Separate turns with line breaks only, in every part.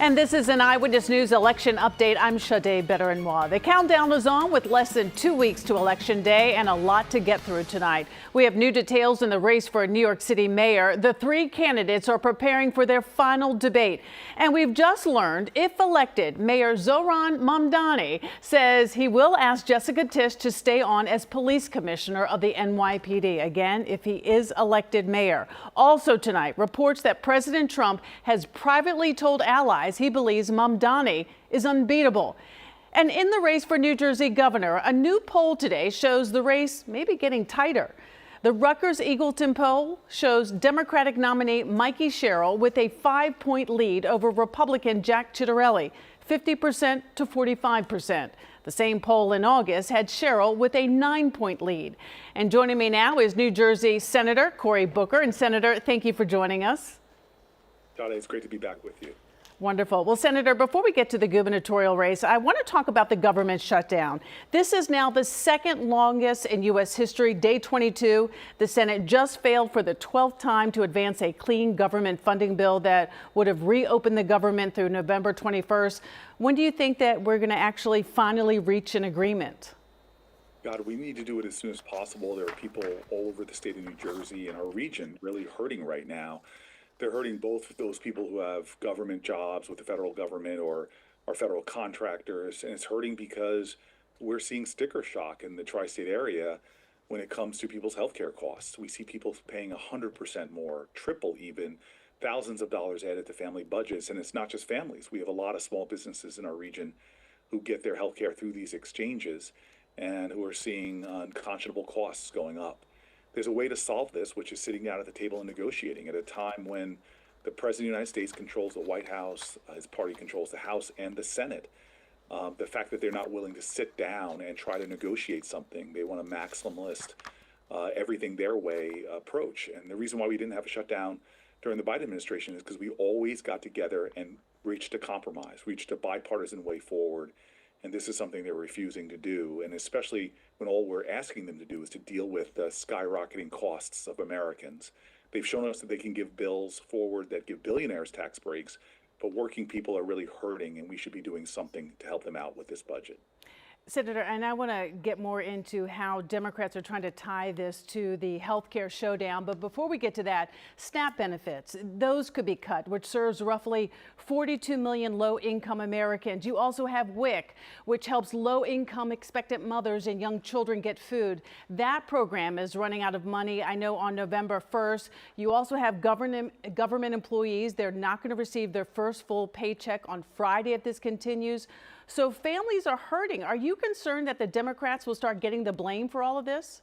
And this is an Eyewitness News election update. I'm Shade Better-Noir. The countdown is on with less than 2 weeks to Election Day and a lot to get through tonight. We have new details in the race for a New York City mayor. The three candidates are preparing for their final debate. And we've just learned, if elected, Mayor Zohran Mamdani says he will ask Jessica Tisch to stay on as police commissioner of the NYPD, again, if he is elected mayor. Also tonight, reports that President Trump has privately told allies he believes Mamdani is unbeatable. And in the race for New Jersey governor, a new poll today shows the race may be getting tighter. The Rutgers-Eagleton poll shows Democratic nominee Mikey Sherrill with a 5-point lead over Republican Jack Ciattarelli, 50% to 45%. The same poll in August had Sherrill with a 9-point lead. And joining me now is New Jersey Senator Cory Booker. And Senator, thank you for joining us.
Donna, it's great to be back with you.
Wonderful. Well, Senator, before we get to the gubernatorial race, I want to talk about the government shutdown. This is now the second longest in U.S. history, day 22. The Senate just failed for the 12th time to advance a clean government funding bill that would have reopened the government through November 21st. When do you think that we're going to actually finally reach an agreement?
God, we need to do it as soon as possible. There are people all over the state of New Jersey and our region really hurting right now. They're hurting both those people who have government jobs with the federal government or are federal contractors, and it's hurting because we're seeing sticker shock in the tri-state area when it comes to people's health care costs. We see people paying 100% more, triple even, thousands of dollars added to family budgets, and it's not just families. We have a lot of small businesses in our region who get their health care through these exchanges and who are seeing unconscionable costs going up. There's a way to solve this, which is sitting down at the table and negotiating at a time when the President of the United States controls the White House, his party controls the House and the Senate. The fact that they're not willing to sit down and try to negotiate something, they want a maximalist, everything their way approach. And the reason why we didn't have a shutdown during the Biden administration is because we always got together and reached a compromise, reached a bipartisan way forward. And this is something they're refusing to do, and especially when all we're asking them to do is to deal with the skyrocketing costs of Americans. They've shown us that they can give bills forward that give billionaires tax breaks, but working people are really hurting, and we should be doing something to help them out with this budget.
Senator, and I want to get more into how Democrats are trying to tie this to the health care showdown. But before we get to that, SNAP benefits, those could be cut, which serves roughly 42 million low-income Americans. You also have WIC, which helps low-income expectant mothers and young children get food. That program is running out of money, I know, on November 1st. You also have government employees. They're not going to receive their first full paycheck on Friday if this continues. So families are hurting. Are you concerned that the Democrats will start getting the blame for all of this?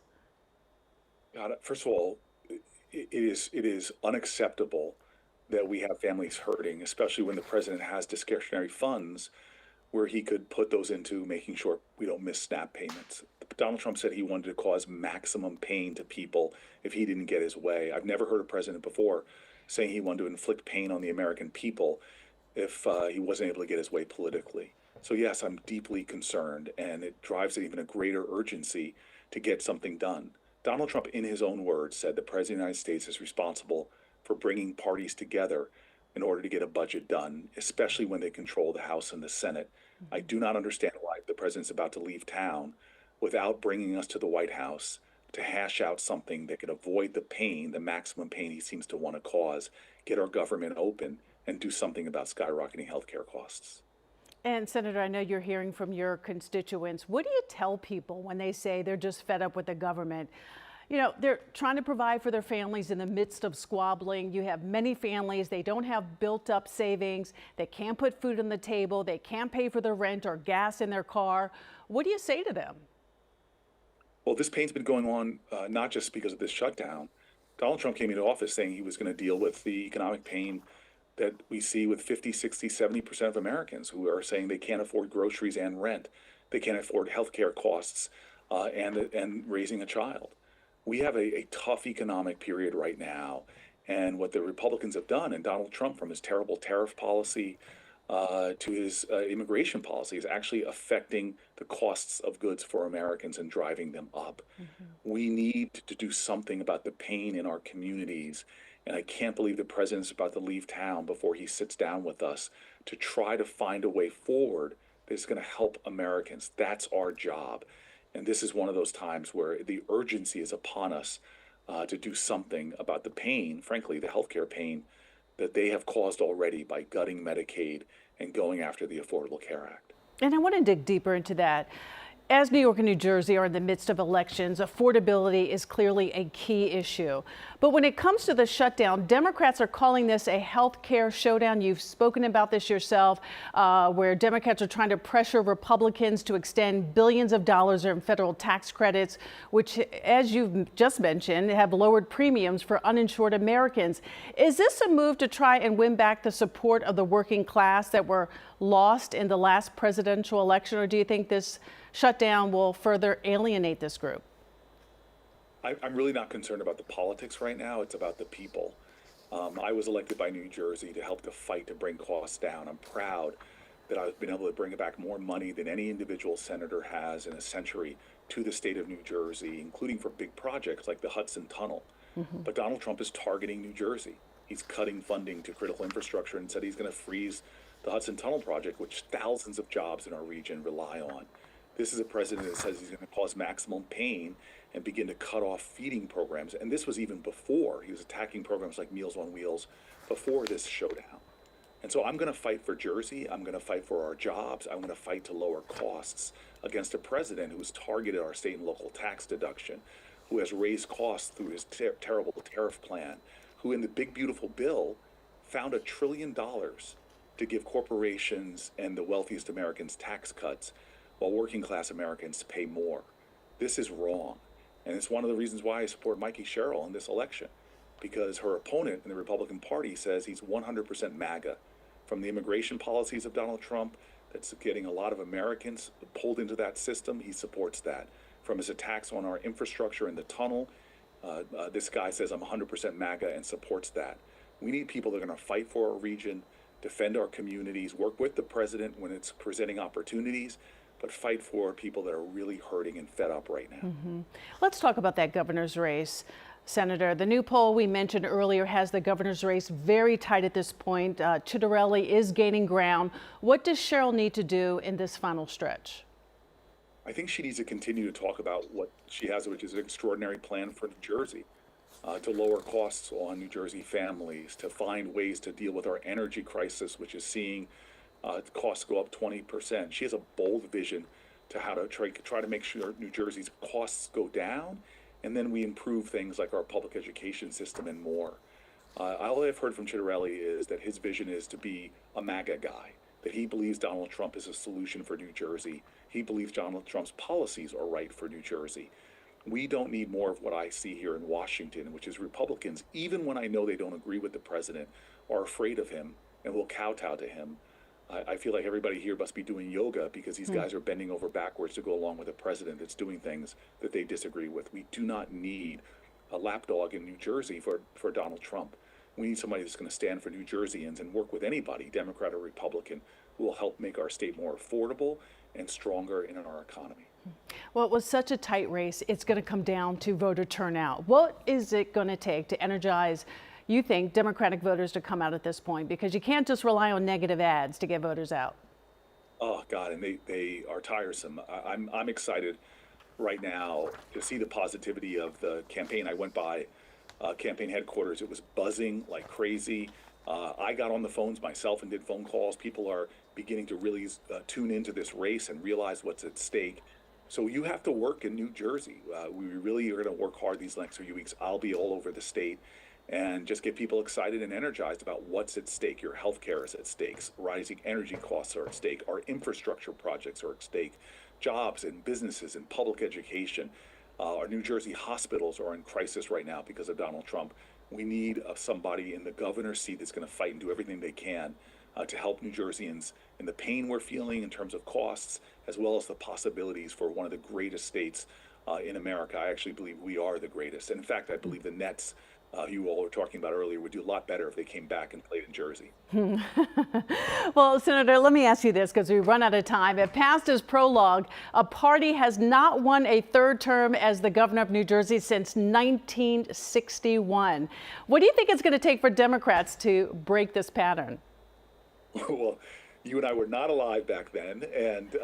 First of all, it is unacceptable that we have families hurting, especially when the president has discretionary funds where he could put those into making sure we don't miss SNAP payments. Donald Trump said he wanted to cause maximum pain to people if he didn't get his way. I've never heard a president before saying he wanted to inflict pain on the American people if he wasn't able to get his way politically. So yes, I'm deeply concerned, and it drives it even a greater urgency to get something done. Donald Trump, in his own words, said the President of the United States is responsible for bringing parties together in order to get a budget done, especially when they control the House and the Senate. I do not understand why the president's about to leave town without bringing us to the White House to hash out something that could avoid the pain, the maximum pain he seems to want to cause, get our government open, and do something about skyrocketing health care costs.
And Senator, I know you're hearing from your constituents. What do you tell people when they say they're just fed up with the government? You know, they're trying to provide for their families in the midst of squabbling. You have many families, they don't have built up savings. They can't put food on the table. They can't pay for their rent or gas in their car. What do you say to them?
Well, this pain's been going on not just because of this shutdown. Donald Trump came into office saying he was going to deal with the economic pain that we see with 50, 60, 70% of Americans who are saying they can't afford groceries and rent. They can't afford health care costs and raising a child. We have a tough economic period right now. And what the Republicans have done, and Donald Trump, from his terrible tariff policy to his immigration policy, is actually affecting the costs of goods for Americans and driving them up. We need to do something about the pain in our communities And I can't believe the president's about to leave town before he sits down with us to try to find a way forward that's going to help Americans. That's our job. And this is one of those times where the urgency is upon us to do something about the pain, frankly, the healthcare pain that they have caused already by gutting Medicaid and going after the Affordable Care Act.
And I want to dig deeper into that. As New York and New Jersey are in the midst of elections, affordability is clearly a key issue. But when it comes to the shutdown, Democrats are calling this a health care showdown. You've spoken about this yourself, where Democrats are trying to pressure Republicans to extend billions of dollars in federal tax credits, which, as you've just mentioned, have lowered premiums for uninsured Americans. Is this a move to try and win back the support of the working class that were lost in the last presidential election, or do you think this shutdown will further alienate this group?
I'm really not concerned about the politics right now. It's about the people. I was elected by New Jersey to help to fight to bring costs down. I'm proud that I've been able to bring back more money than any individual senator has in a century to the state of New Jersey, including for big projects like the Hudson Tunnel. But Donald Trump is targeting New Jersey. He's cutting funding to critical infrastructure and said he's going to freeze the Hudson Tunnel project, which thousands of jobs in our region rely on. This is a president that says he's going to cause maximum pain and begin to cut off feeding programs. And this was even before he was attacking programs like Meals on Wheels before this showdown. And so I'm going to fight for Jersey. I'm going to fight for our jobs. I'm going to fight to lower costs against a president who has targeted our state and local tax deduction, who has raised costs through his terrible tariff plan, who in the big beautiful bill found $1 trillion to give corporations and the wealthiest Americans tax cuts, while working class Americans pay more. This is wrong. And it's one of the reasons why I support Mikey Sherrill in this election, because her opponent in the Republican Party says he's 100% MAGA. From the immigration policies of Donald Trump, that's getting a lot of Americans pulled into that system, he supports that. From his attacks on our infrastructure and the tunnel, this guy says I'm 100% MAGA and supports that. We need people that are going to fight for our region, defend our communities, work with the president when it's presenting opportunities, but fight for people that are really hurting and fed up right now.
Let's talk about that governor's race, Senator. The new poll we mentioned earlier has the governor's race very tight at this point. Ciattarelli is gaining ground. What does Sherrill need to do in this final stretch?
I think she needs to continue to talk about what she has, which is an extraordinary plan for New Jersey, to lower costs on New Jersey families, to find ways to deal with our energy crisis, which is seeing costs go up 20%. She has a bold vision to how to try to make sure New Jersey's costs go down, and then we improve things like our public education system and more. All I've heard from Ciattarelli is that his vision is to be a MAGA guy, that he believes Donald Trump is a solution for New Jersey. He believes Donald Trump's policies are right for New Jersey. We don't need more of what I see here in Washington, which is Republicans, even when I know they don't agree with the president, are afraid of him and will kowtow to him. I feel like everybody here must be doing yoga because these guys are bending over backwards to go along with a president that's doing things that they disagree with. We do not need a lapdog in New Jersey for Donald Trump. We need somebody that's going to stand for New Jerseyans and work with anybody, Democrat or Republican, who will help make our state more affordable and stronger in our economy.
Well, it was such a tight race. It's going to come down to voter turnout. What is it going to take to energize, you think, Democratic voters to come out at this point? Because you can't just rely on negative ads to get voters out.
Oh, God, and they are tiresome. I'm excited right now to see the positivity of the campaign. I went by campaign headquarters. It was buzzing like crazy. I got on the phones myself and did phone calls. People are beginning to really tune into this race and realize what's at stake. So you have to work in New Jersey. We really are going to work hard these next few weeks. I'll be all over the state and just get people excited and energized about what's at stake. Your health care is at stake. Rising energy costs are at stake. Our infrastructure projects are at stake. Jobs and businesses and public education. Our New Jersey hospitals are in crisis right now because of Donald Trump. We need somebody in the governor's seat that's going to fight and do everything they can to help New Jerseyans in the pain we're feeling in terms of costs, as well as the possibilities for one of the greatest states in America. I actually believe we are the greatest. And in fact, I believe the Nets you all were talking about earlier, would do a lot better if they came back and played in Jersey.
Well, Senator, let me ask you this because we run out of time. It passed as prologue. A party has not won a third term as the governor of New Jersey since 1961. What do you think it's going to take for Democrats to break this pattern?
Well, you and I were not alive back then. And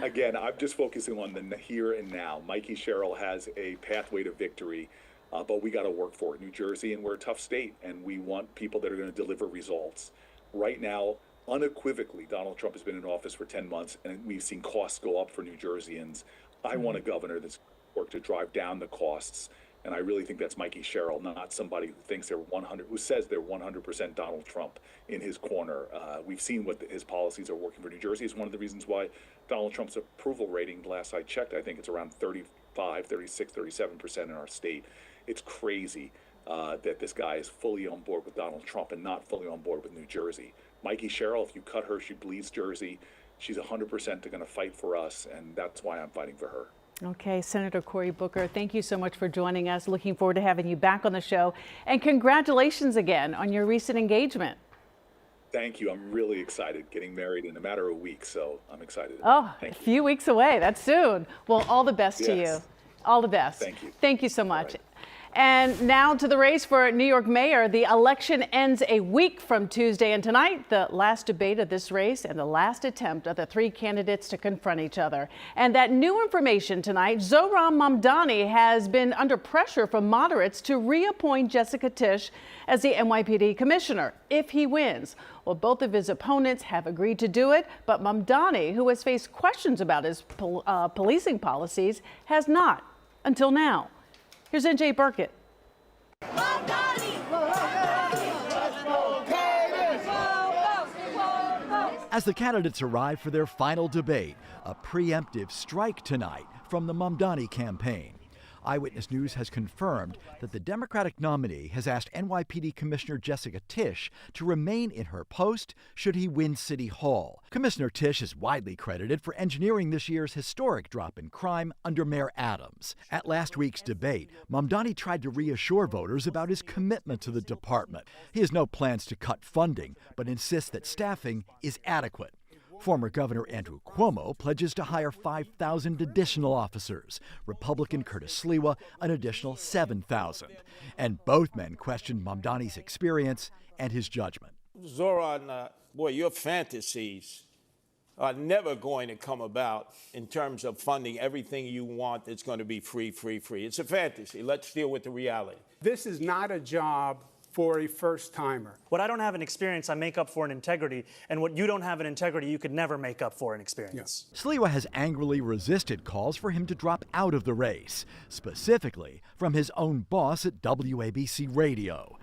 again, I'm just focusing on the here and now. Mikey Sherrill has a pathway to victory. But we got to work for it. New Jersey, and we're a tough state, and we want people that are going to deliver results. Right now, unequivocally, Donald Trump has been in office for 10 months, and we've seen costs go up for New Jerseyans. I want a governor that's worked to drive down the costs, and I really think that's Mikey Sherrill, not somebody who thinks who says they're 100% Donald Trump in his corner. We've seen what his policies are working for New Jersey. It's one of the reasons why Donald Trump's approval rating, last I checked, I think it's around 35, 36, 37% in our state. It's crazy that this guy is fully on board with Donald Trump and not fully on board with New Jersey. Mikey Sherrill, if you cut her, she bleeds Jersey. She's 100% going to fight for us, and that's why I'm fighting for her.
Okay, Senator Cory Booker, thank you so much for joining us. Looking forward to having you back on the show. And congratulations again on your recent engagement.
Thank you. I'm really excited. Getting married in a matter of weeks, so I'm excited.
Oh, a few weeks away. That's soon. Well, all the best to you. All the best.
Thank you.
Thank you so much. And now to the race for New York mayor. The election ends a week from Tuesday, and tonight, the last debate of this race and the last attempt of the three candidates to confront each other. And that new information tonight, Zohran Mamdani has been under pressure from moderates to reappoint Jessica Tisch as the NYPD commissioner if he wins. Well, both of his opponents have agreed to do it, but Mamdani, who has faced questions about his policing policies, has not until now. Here's NJ Burkett.
As the candidates arrive for their final debate, a preemptive strike tonight from the Mamdani campaign. Eyewitness News has confirmed that the Democratic nominee has asked NYPD Commissioner Jessica Tisch to remain in her post should he win City Hall. Commissioner Tisch is widely credited for engineering this year's historic drop in crime under Mayor Adams. At last week's debate, Mamdani tried to reassure voters about his commitment to the department. He has no plans to cut funding, but insists that staffing is adequate. Former Governor Andrew Cuomo pledges to hire 5,000 additional officers. Republican Curtis Sliwa, an additional 7,000. And both men questioned Mamdani's experience and his judgment.
Zohran, boy, your fantasies are never going to come about in terms of funding everything you want that's going to be free, free, free. It's a fantasy. Let's deal with the reality.
This is not a job for a first-timer.
What I don't have in experience, I make up for in integrity, and what you don't have in integrity, you could never make up for in experience.
Yes. Sliwa has angrily resisted calls for him to drop out of the race, specifically from his own boss at WABC Radio.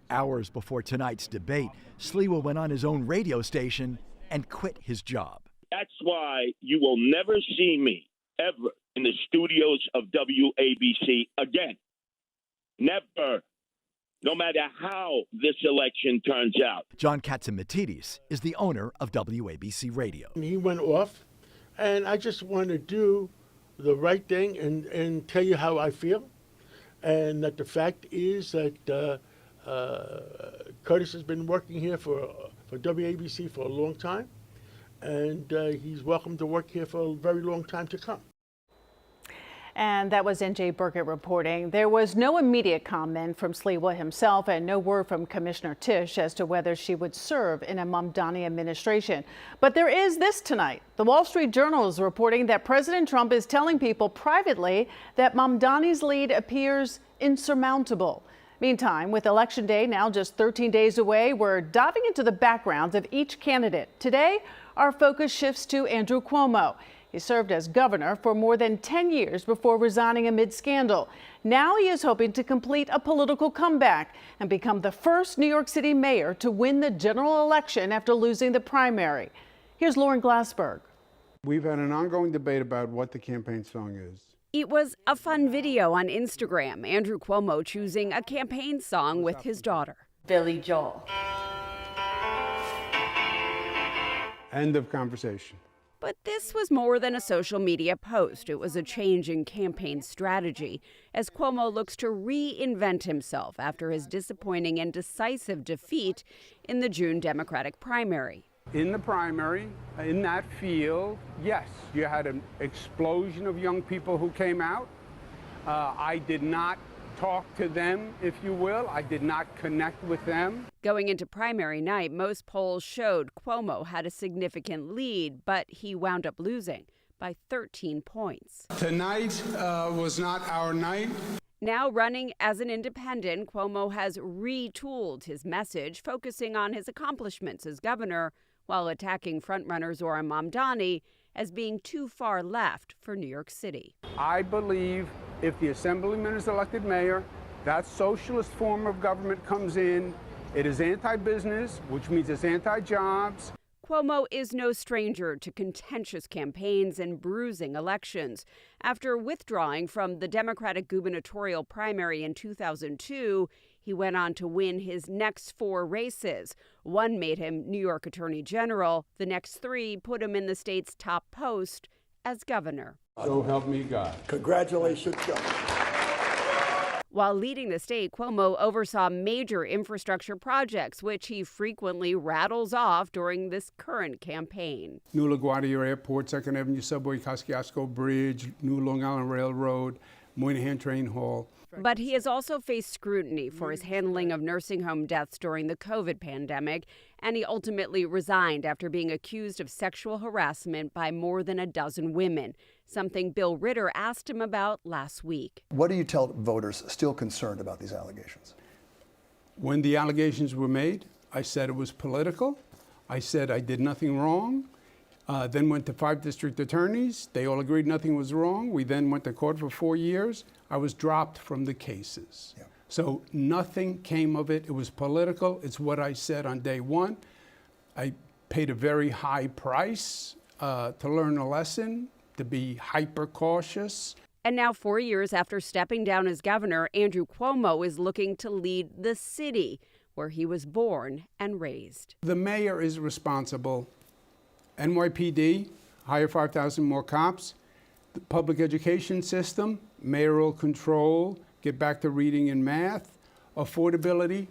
Hours before tonight's debate, Sliwa went on his own radio station and quit his job.
That's why you will never see me ever in the studios of WABC again. Never. No matter how this election turns out.
John Katzimatidis is the owner of WABC Radio.
He went off, and I just want to do the right thing and tell you how I feel. And that the fact is that Curtis has been working here for WABC for a long time, and he's welcome to work here for a very long time to come.
And that was NJ Burkett reporting. There was no immediate comment from Sliwa himself and no word from Commissioner Tisch as to whether she would serve in a Mamdani administration. But there is this tonight. The Wall Street Journal is reporting that President Trump is telling people privately that Mamdani's lead appears insurmountable. Meantime, with Election Day now just 13 days away, we're diving into the backgrounds of each candidate. Today, our focus shifts to Andrew Cuomo. He served as governor for more than 10 years before resigning amid scandal. Now he is hoping to complete a political comeback and become the first New York City mayor to win the general election after losing the primary. Here's Lauren Glassberg.
We've had an ongoing debate about what the campaign song is.
It was a fun video on Instagram, Andrew Cuomo choosing a campaign song with his daughter.
Billy Joel.
End of conversation.
But this was more than a social media post. It was a change in campaign strategy as Cuomo looks to reinvent himself after his disappointing and decisive defeat in the June Democratic primary.
In the primary, in that field, yes, you had an explosion of young people who came out. I did not talk to them, if you will. I did not connect with them.
Going into primary night, most polls showed Cuomo had a significant lead, but he wound up losing by 13 points.
Tonight was not our night.
Now running as an independent, Cuomo has retooled his message, focusing on his accomplishments as governor while attacking frontrunner Zohran Mamdani as being too far left for New York City.
I believe if the assemblyman is elected mayor, that socialist form of government comes in. It is anti-business, which means it's anti-jobs.
Cuomo is no stranger to contentious campaigns and bruising elections. After withdrawing from the Democratic gubernatorial primary in 2002, he went on to win his next 4 races. One made him New York Attorney General. The next 3 put him in the state's top post as governor.
So help me God.
Congratulations, Joe.
While leading the state, Cuomo oversaw major infrastructure projects, which he frequently rattles off during this current campaign.
New LaGuardia Airport, 2nd Avenue Subway, Kosciuszko Bridge, new Long Island Railroad, Moynihan Train Hall.
But he has also faced scrutiny for his handling of nursing home deaths during the COVID pandemic, and he ultimately resigned after being accused of sexual harassment by more than a dozen women, something Bill Ritter asked him about last week.
What do you tell voters still concerned about these allegations?
When the allegations were made, I said it was political. I said I did nothing wrong. Then went to 5 district attorneys. They all agreed nothing was wrong. We then went to court for 4 years. I was dropped from the cases. Yeah. So nothing came of it. It was political. It's what I said on day one. I paid a very high price to learn a lesson, to be hyper cautious.
And now, 4 years after stepping down as governor, Andrew Cuomo is looking to lead the city where he was born and raised.
The mayor is responsible. NYPD, hire 5,000 more cops. The public education system, mayoral control, get back to reading and math. Affordability,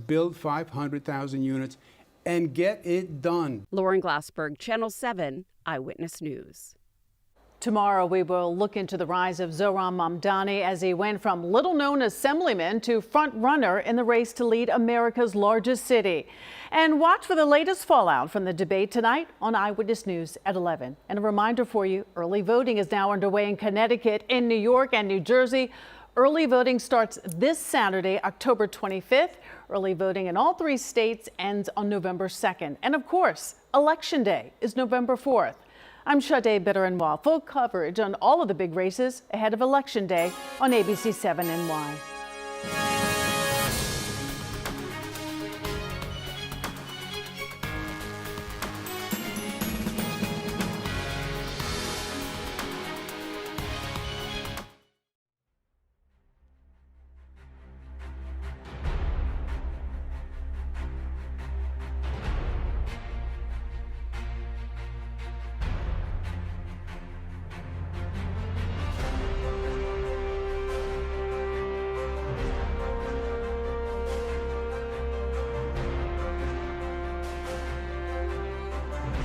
build 500,000 units, and get it done.
Lauren Glassberg, Channel 7, Eyewitness News.
Tomorrow, we will look into the rise of Zohran Mamdani as he went from little-known assemblyman to front-runner in the race to lead America's largest city. And watch for the latest fallout from the debate tonight on Eyewitness News at 11. And a reminder for you, early voting is now underway in Connecticut, in New York, and New Jersey. Early voting starts this Saturday, October 25th. Early voting in all 3 states ends on November 2nd. And of course, Election Day is November 4th. I'm Sade Bidder-Noir. Full coverage on all of the big races ahead of Election Day on ABC 7 NY.